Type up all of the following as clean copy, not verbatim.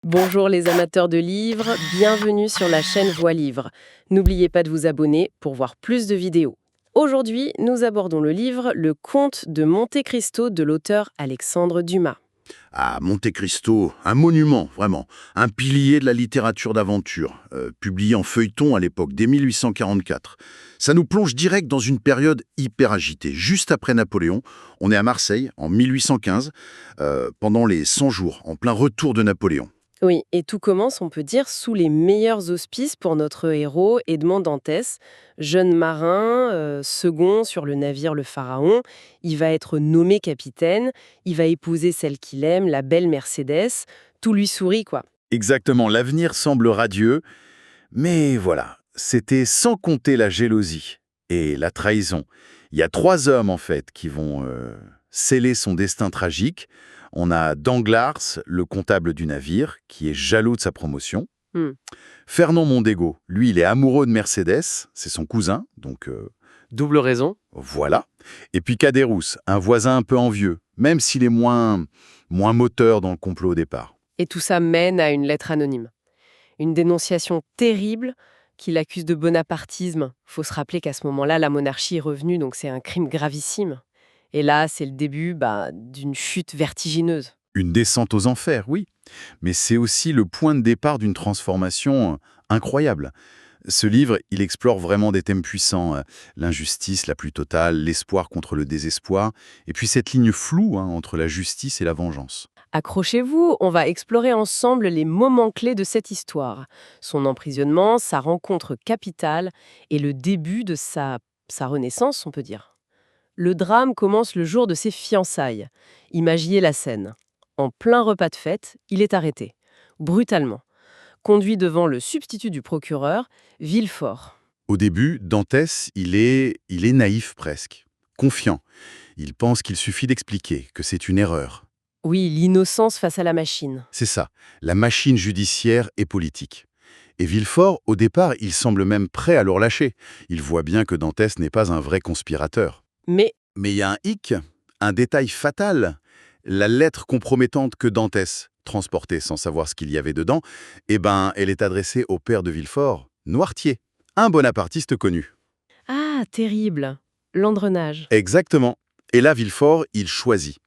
Bonjour les amateurs de livres, bienvenue sur la chaîne Voix Livre. N'oubliez pas de vous abonner pour voir plus de vidéos. Aujourd'hui, nous abordons le livre Le Comte de Monte Cristo de l'auteur Alexandre Dumas. Ah, Monte Cristo, un monument, vraiment. Un pilier de la littérature d'aventure, publié en feuilleton à l'époque, dès 1844. Ça nous plonge direct dans une période hyper agitée. Juste après Napoléon, on est à Marseille, en 1815, pendant les 100 jours, en plein retour de Napoléon. Oui, et tout commence, on peut dire, sous les meilleurs auspices pour notre héros, Edmond Dantès, jeune marin, second sur le navire Le Pharaon. Il va être nommé capitaine, il va épouser celle qu'il aime, la belle Mercedes. Tout lui sourit, quoi. Exactement, l'avenir semble radieux, mais voilà, c'était sans compter la jalousie et la trahison. Il y a 3 hommes, en fait, qui vont sceller son destin tragique. On a Danglars, le comptable du navire, qui est jaloux de sa promotion. Hmm. Fernand Mondego, lui, il est amoureux de Mercedes, c'est son cousin, donc Double raison. voilà. Et puis Caderousse, un voisin un peu envieux, même s'il est moins moteur dans le complot au départ. Et tout ça mène à une lettre anonyme. Une dénonciation terrible qui l'accuse de bonapartisme. Faut se rappeler qu'à ce moment-là, la monarchie est revenue, donc c'est un crime gravissime. Et là, c'est le début d'une chute vertigineuse. Une descente aux enfers, oui, mais c'est aussi le point de départ d'une transformation incroyable. Ce livre, il explore vraiment des thèmes puissants, l'injustice la plus totale, l'espoir contre le désespoir, et puis cette ligne floue entre la justice et la vengeance. Accrochez-vous, on va explorer ensemble les moments clés de cette histoire. Son emprisonnement, sa rencontre capitale et le début de sa renaissance, on peut dire. Le drame commence le jour de ses fiançailles. Imaginez la scène. En plein repas de fête, il est arrêté, brutalement, conduit devant le substitut du procureur, Villefort. Au début, Dantès, il est naïf presque, confiant. Il pense qu'il suffit d'expliquer, que c'est une erreur. Oui, l'innocence face à la machine. C'est ça, la machine judiciaire et politique. Et Villefort, au départ, il semble même prêt à le relâcher. Il voit bien que Dantès n'est pas un vrai conspirateur. Mais Mais il y a un hic, un détail fatal. La lettre compromettante que Dantès transportait sans savoir ce qu'il y avait dedans, elle est adressée au père de Villefort, Noirtier, un bonapartiste connu. ah, terrible. L'engrenage. Exactement. Et là, Villefort, il choisit.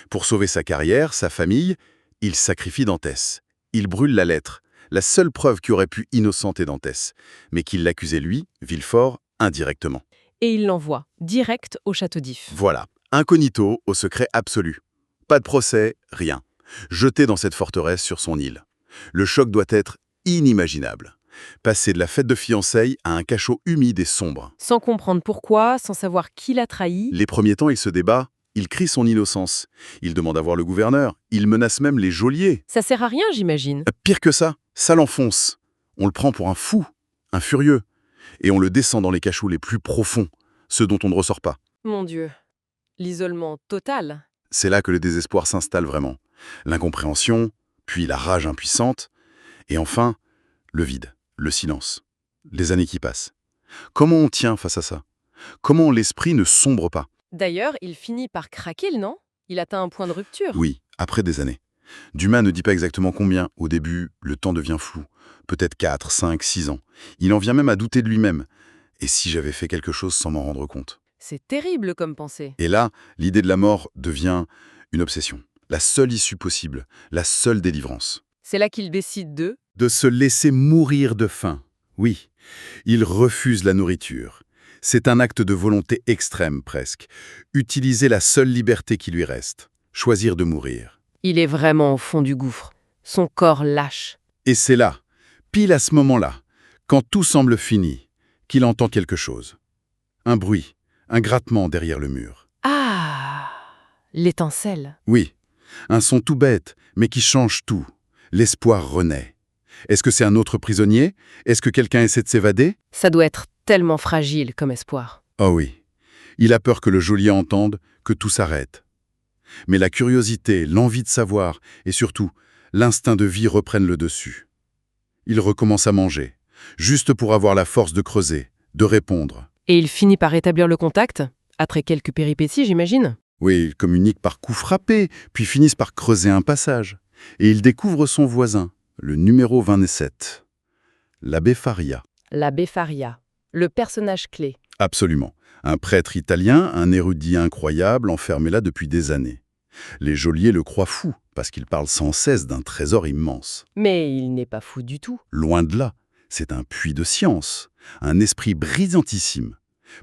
Pour sauver sa carrière, sa famille, il sacrifie Dantès. Il brûle la lettre, la seule preuve qui aurait pu innocenter Dantès, mais qu'il l'accusait lui, Villefort, indirectement. Et il l'envoie direct au château d'If. Voilà, incognito, au secret absolu. Pas de procès, rien. Jeté dans cette forteresse sur son île. Le choc doit être inimaginable. Passer de la fête de fiançailles à un cachot humide et sombre. Sans comprendre pourquoi, sans savoir qui l'a trahi. Les premiers temps, il se débat, il crie son innocence. Il demande à voir le gouverneur, il menace même les geôliers. Ça sert à rien, j'imagine. Pire que ça l'enfonce. On le prend pour un fou, un furieux. Et on le descend dans les cachots les plus profonds, ceux dont on ne ressort pas. Mon Dieu. L'isolement total. C'est là que le désespoir s'installe vraiment. L'incompréhension, puis la rage impuissante, et enfin, le vide, le silence. Les années qui passent. Comment on tient face à ça? Comment l'esprit ne sombre pas? D'ailleurs, il finit par craquer, non? Il atteint un point de rupture. Oui, après des années. Dumas ne dit pas exactement combien. Au début, le temps devient flou. Peut-être 4, 5, 6 ans. Il en vient même à douter de lui-même. Et si j'avais fait quelque chose sans m'en rendre compte? C'est terrible comme pensée. Et là, l'idée de la mort devient une obsession. La seule issue possible, la seule délivrance. C'est là qu'il décide De se laisser mourir de faim. Oui, il refuse la nourriture. C'est un acte de volonté extrême presque. Utiliser la seule liberté qui lui reste. Choisir de mourir. Il est vraiment au fond du gouffre. Son corps lâche. Et c'est là, pile à ce moment-là, quand tout semble fini, qu'il entend quelque chose. Un bruit, un grattement derrière le mur. Ah, l'étincelle. Oui, un son tout bête, mais qui change tout. L'espoir renaît. Est-ce que c'est un autre prisonnier? Est-ce que quelqu'un essaie de s'évader? Ça doit être tellement fragile comme espoir. Oh oui. Il a peur que le geôlier entende, que tout s'arrête. Mais la curiosité, l'envie de savoir, et surtout, l'instinct de vie reprennent le dessus. Il recommence à manger, juste pour avoir la force de creuser, de répondre. Et il finit par établir le contact, après quelques péripéties, j'imagine. Oui, ils communiquent par coups frappés, puis finissent par creuser un passage. Et il découvre son voisin, le numéro 27. L'abbé Faria. L'abbé Faria, le personnage clé. Absolument. Un prêtre italien, un érudit incroyable, enfermé là depuis des années. Les geôliers le croient fou, parce qu'il parle sans cesse d'un trésor immense. Mais il n'est pas fou du tout. Loin de là, c'est un puits de science, un esprit brillantissime.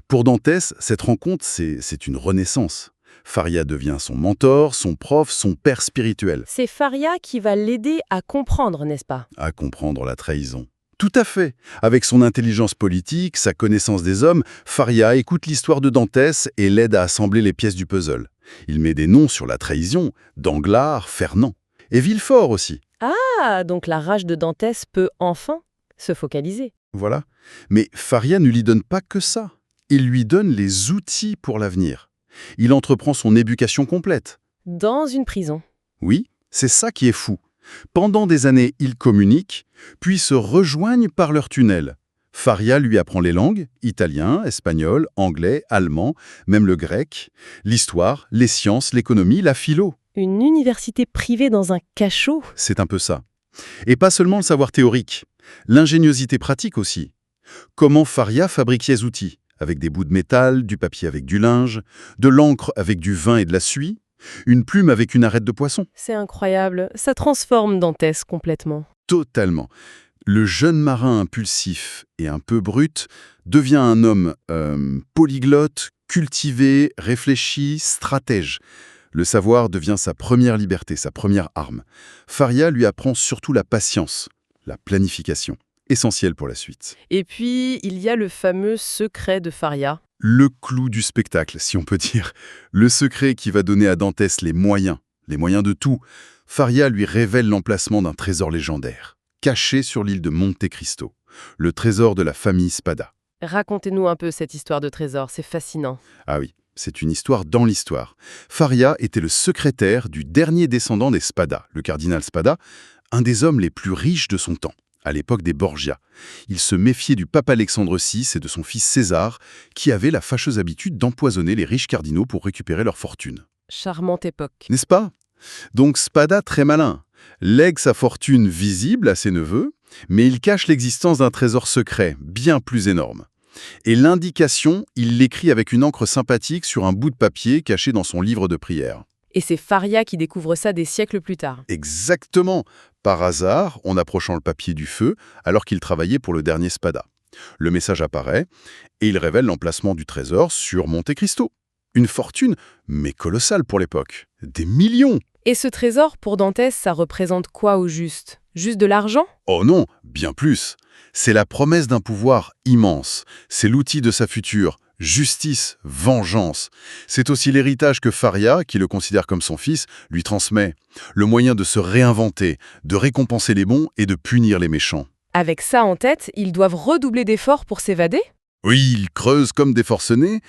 Pour Dantès, cette rencontre, c'est une renaissance. Faria devient son mentor, son prof, son père spirituel. C'est Faria qui va l'aider à comprendre, n'est-ce pas? À comprendre la trahison. Tout à fait. Avec son intelligence politique, sa connaissance des hommes, Faria écoute l'histoire de Dantès et l'aide à assembler les pièces du puzzle. Il met des noms sur la trahison, Danglars, Fernand. Et Villefort aussi. Ah, donc la rage de Dantès peut enfin se focaliser. Voilà. Mais Faria ne lui donne pas que ça. Il lui donne les outils pour l'avenir. Il entreprend son éducation complète. Dans une prison. Oui, c'est ça qui est fou. Pendant des années, ils communiquent, puis se rejoignent par leur tunnel. Faria lui apprend les langues, italien, espagnol, anglais, allemand, même le grec, l'histoire, les sciences, l'économie, la philo. Une université privée dans un cachot. C'est un peu ça. Et pas seulement le savoir théorique, l'ingéniosité pratique aussi. Comment Faria fabrique ses outils? Avec des bouts de métal, du papier avec du linge, de l'encre avec du vin et de la suie, une plume avec une arête de poisson. C'est incroyable, ça transforme Dantès complètement. Totalement. Le jeune marin impulsif et un peu brut devient un homme polyglotte, cultivé, réfléchi, stratège. Le savoir devient sa première liberté, sa première arme. Faria lui apprend surtout la patience, la planification, essentielle pour la suite. Et puis, il y a le fameux secret de Faria. Le clou du spectacle, si on peut dire. Le secret qui va donner à Dantès les moyens de tout. Faria lui révèle l'emplacement d'un trésor légendaire, caché sur l'île de Monte Cristo, le trésor de la famille Spada. Racontez-nous un peu cette histoire de trésor, c'est fascinant. Ah oui, c'est une histoire dans l'histoire. Faria était le secrétaire du dernier descendant des Spada, le cardinal Spada, un des hommes les plus riches de son temps, à l'époque des Borgia. Il se méfiait du pape Alexandre VI et de son fils César, qui avaient la fâcheuse habitude d'empoisonner les riches cardinaux pour récupérer leur fortune. Charmante époque. N'est-ce pas? Donc Spada, très malin, lègue sa fortune visible à ses neveux, mais il cache l'existence d'un trésor secret, bien plus énorme. Et l'indication, il l'écrit avec une encre sympathique sur un bout de papier caché dans son livre de prière. Et c'est Faria qui découvre ça des siècles plus tard. Exactement, par hasard, en approchant le papier du feu, alors qu'il travaillait pour le dernier Spada. Le message apparaît, et il révèle l'emplacement du trésor sur Monte Cristo. Une fortune, mais colossale pour l'époque. Des millions! Et ce trésor, pour Dantès, ça représente quoi au juste? Juste de l'argent? Oh non, bien plus. C'est la promesse d'un pouvoir immense. C'est l'outil de sa future justice, vengeance. C'est aussi l'héritage que Faria, qui le considère comme son fils, lui transmet. Le moyen de se réinventer, de récompenser les bons et de punir les méchants. Avec ça en tête, ils doivent redoubler d'efforts pour s'évader? Oui, ils creusent comme des forcenés.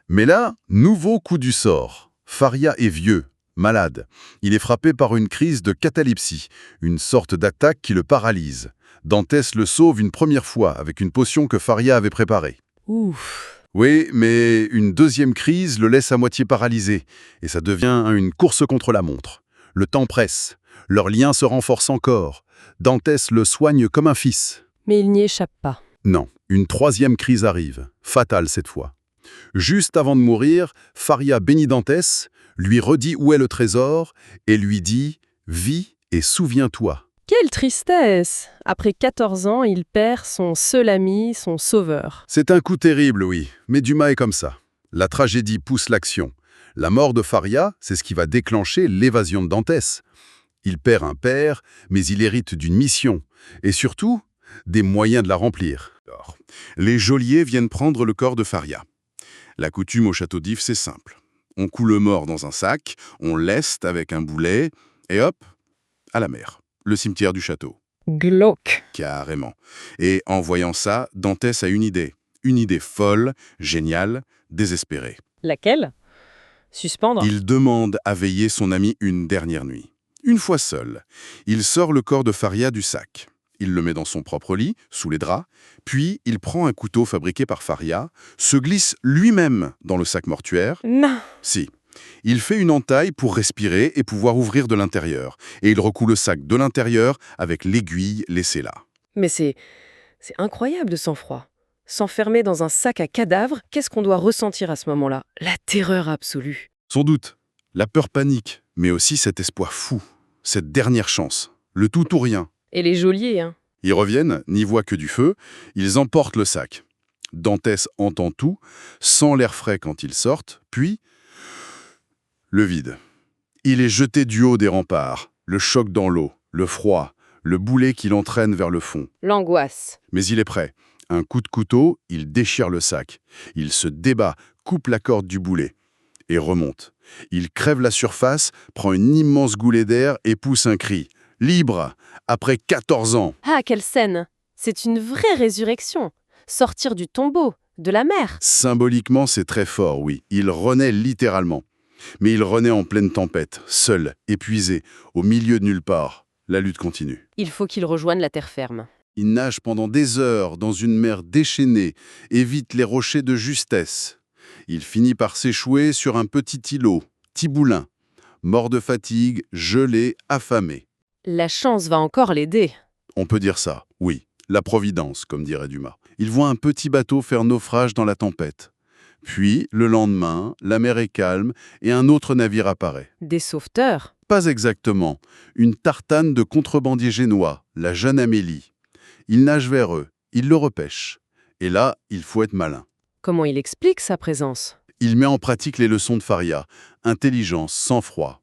Mais là, nouveau coup du sort. Faria est vieux, malade. Il est frappé par une crise de catalepsie, une sorte d'attaque qui le paralyse. Dantès le sauve une première fois avec une potion que Faria avait préparée. Ouf. Oui, mais une deuxième crise le laisse à moitié paralysé, et ça devient une course contre la montre. Le temps presse, leur lien se renforce encore. Dantès le soigne comme un fils. Mais il n'y échappe pas. Non, une troisième crise arrive, fatale cette fois. Juste avant de mourir, Faria bénit Dantès, lui redit où est le trésor, et lui dit « Vis et souviens-toi ». Quelle tristesse! Après 14 ans, il perd son seul ami, son sauveur. C'est un coup terrible, oui, mais Dumas est comme ça. La tragédie pousse l'action. La mort de Faria, c'est ce qui va déclencher l'évasion de Dantès. Il perd un père, mais il hérite d'une mission, et surtout, des moyens de la remplir. Alors, les geôliers viennent prendre le corps de Faria. La coutume au château d'If, c'est simple. On coud le mort dans un sac, on leste avec un boulet, et hop, à la mer. Le cimetière du château. Glauque. Carrément. Et en voyant ça, Dantès a une idée. Une idée folle, géniale, désespérée. Laquelle? Suspendre. Il demande à veiller son ami une dernière nuit. Une fois seul, il sort le corps de Faria du sac. Il le met dans son propre lit, sous les draps, puis il prend un couteau fabriqué par Faria, se glisse lui-même dans le sac mortuaire. Non. Si, Il fait une entaille pour respirer et pouvoir ouvrir de l'intérieur. Et il recoue le sac de l'intérieur avec l'aiguille laissée là. Mais c'est incroyable de sang-froid. S'enfermer dans un sac à cadavres, qu'est-ce qu'on doit ressentir à ce moment-là? La terreur absolue. Sans doute, la peur panique, mais aussi cet espoir fou, cette dernière chance, le tout ou rien. Et les geôliers, hein? Ils reviennent, n'y voient que du feu, ils emportent le sac. Dantès entend tout, sent l'air frais quand ils sortent, puis le vide. Il est jeté du haut des remparts, le choc dans l'eau, le froid, le boulet qui l'entraîne vers le fond. L'angoisse. Mais il est prêt. Un coup de couteau, il déchire le sac. Il se débat, coupe la corde du boulet et remonte. Il crève la surface, prend une immense goulée d'air et pousse un cri. Libre, après 14 ans. Ah, quelle scène! C'est une vraie résurrection. Sortir du tombeau, de la mer. Symboliquement, c'est très fort, oui. Il renaît littéralement. Mais il renaît en pleine tempête, seul, épuisé, au milieu de nulle part. La lutte continue. Il faut qu'il rejoigne la terre ferme. Il nage pendant des heures dans une mer déchaînée, évite les rochers de justesse. Il finit par s'échouer sur un petit îlot, Tiboulin, mort de fatigue, gelé, affamé. La chance va encore l'aider. On peut dire ça, oui. La providence, comme dirait Dumas. Il voit un petit bateau faire naufrage dans la tempête. Puis, le lendemain, la mer est calme et un autre navire apparaît. Des sauveteurs. Pas exactement. Une tartane de contrebandiers génois, la jeune Amélie. Il nage vers eux, il le repêche. Et là, il faut être malin. Comment il explique sa présence? Il met en pratique les leçons de Faria. Intelligence, sang-froid.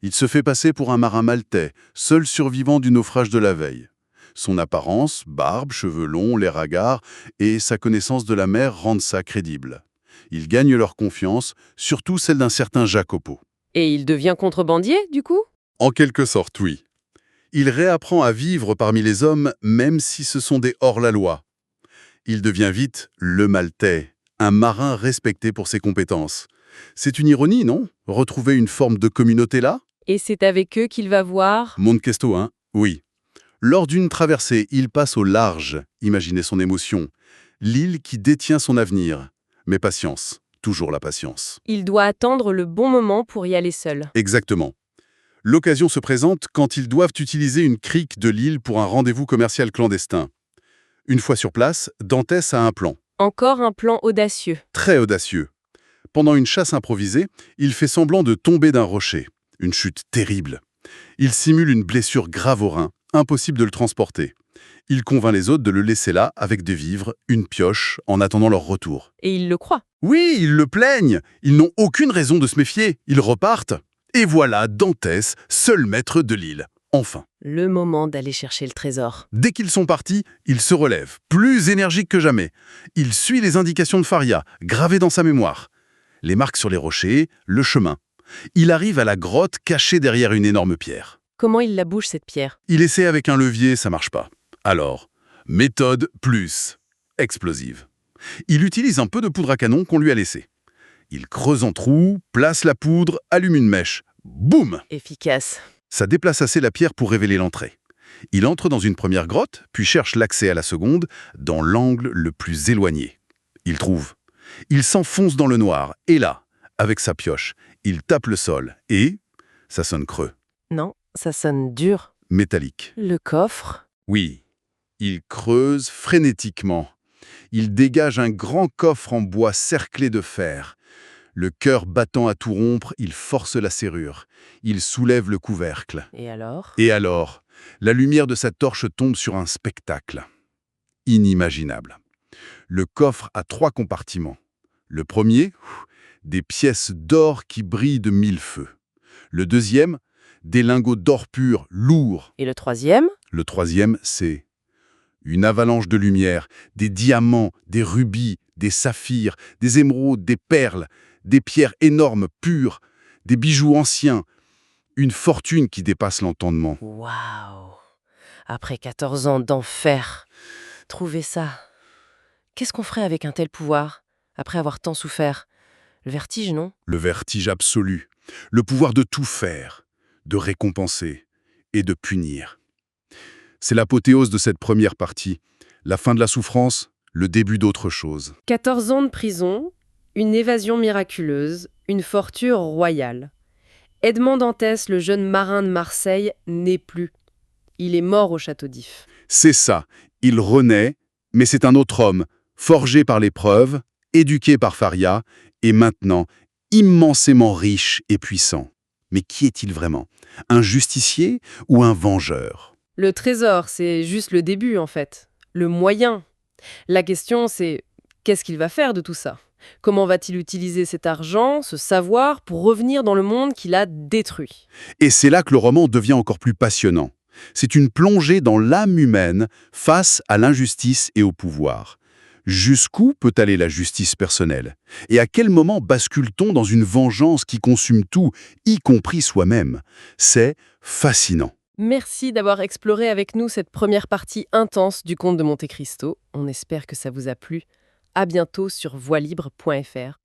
Il se fait passer pour un marin maltais, seul survivant du naufrage de la veille. Son apparence, barbe, cheveux longs, l'air hagard et sa connaissance de la mer rendent ça crédible. Il gagne leur confiance, surtout celle d'un certain Jacopo. Et il devient contrebandier, du coup? En quelque sorte, oui. Il réapprend à vivre parmi les hommes, même si ce sont des hors-la-loi. Il devient vite le Maltais, un marin respecté pour ses compétences. C'est une ironie, non? Retrouver une forme de communauté là? Et c'est avec eux qu'il va voir... Montechesto, hein? Oui. Lors d'une traversée, il passe au large. Imaginez son émotion. L'île qui détient son avenir. Mais patience, toujours la patience. Il doit attendre le bon moment pour y aller seul. Exactement. L'occasion se présente quand ils doivent utiliser une crique de l'île pour un rendez-vous commercial clandestin. Une fois sur place, Dantès a un plan. Encore un plan audacieux. Très audacieux. Pendant une chasse improvisée, il fait semblant de tomber d'un rocher. Une chute terrible. Il simule une blessure grave au rein, impossible de le transporter. Il convainc les autres de le laisser là, avec des vivres, une pioche, en attendant leur retour. Et il le croit. Oui, ils le plaignent. Ils n'ont aucune raison de se méfier. Ils repartent. Et voilà Dantès, seul maître de l'île. Enfin. Le moment d'aller chercher le trésor. Dès qu'ils sont partis, il se relève, plus énergique que jamais. Il suit les indications de Faria, gravées dans sa mémoire. Les marques sur les rochers, le chemin. Il arrive à la grotte cachée derrière une énorme pierre. Comment il la bouge, cette pierre? Il essaie avec un levier, ça marche pas. Alors, méthode plus explosive. Il utilise un peu de poudre à canon qu'on lui a laissé. Il creuse un trou, place la poudre, allume une mèche. Boum! Efficace. Ça déplace assez la pierre pour révéler l'entrée. Il entre dans une première grotte, puis cherche l'accès à la seconde, dans l'angle le plus éloigné. Il trouve. Il s'enfonce dans le noir, et là, avec sa pioche, il tape le sol, et ça sonne creux. Non, ça sonne dur. Métallique. Le coffre. Oui. Il creuse frénétiquement. Il dégage un grand coffre en bois cerclé de fer. Le cœur battant à tout rompre, il force la serrure. Il soulève le couvercle. Et alors? Et alors, la lumière de sa torche tombe sur un spectacle. Inimaginable. Le coffre a 3 compartiments. Le premier, des pièces d'or qui brillent de 1000 feux. Le deuxième, des lingots d'or pur, lourds. Et le troisième? Le troisième, c'est une avalanche de lumière, des diamants, des rubis, des saphirs, des émeraudes, des perles, des pierres énormes, pures, des bijoux anciens, une fortune qui dépasse l'entendement. Waouh! Après 14 ans d'enfer, trouver ça. Qu'est-ce qu'on ferait avec un tel pouvoir, après avoir tant souffert? Le vertige, non? Le vertige absolu, le pouvoir de tout faire, de récompenser et de punir. C'est l'apothéose de cette première partie, la fin de la souffrance, le début d'autre chose. 14 ans de prison, une évasion miraculeuse, Une fortune royale. Edmond Dantès, le jeune marin de Marseille, n'est plus. Il est mort au château d'If. C'est ça, il renaît, mais c'est un autre homme, forgé par l'épreuve, éduqué par Faria, et maintenant immensément riche et puissant. Mais qui est-il vraiment? Un justicier ou un vengeur? Le trésor, c'est juste le début en fait. Le moyen. La question, c'est qu'est-ce qu'il va faire de tout ça? Comment va-t-il utiliser cet argent, ce savoir, pour revenir dans le monde qu'il a détruit? Et c'est là que le roman devient encore plus passionnant. C'est une plongée dans l'âme humaine face à l'injustice et au pouvoir. Jusqu'où peut aller la justice personnelle? Et à quel moment bascule-t-on dans une vengeance qui consume tout, y compris soi-même? C'est fascinant. Merci d'avoir exploré avec nous cette première partie intense du Comte de Monte Cristo. On espère que ça vous a plu. À bientôt sur voixlibre.fr.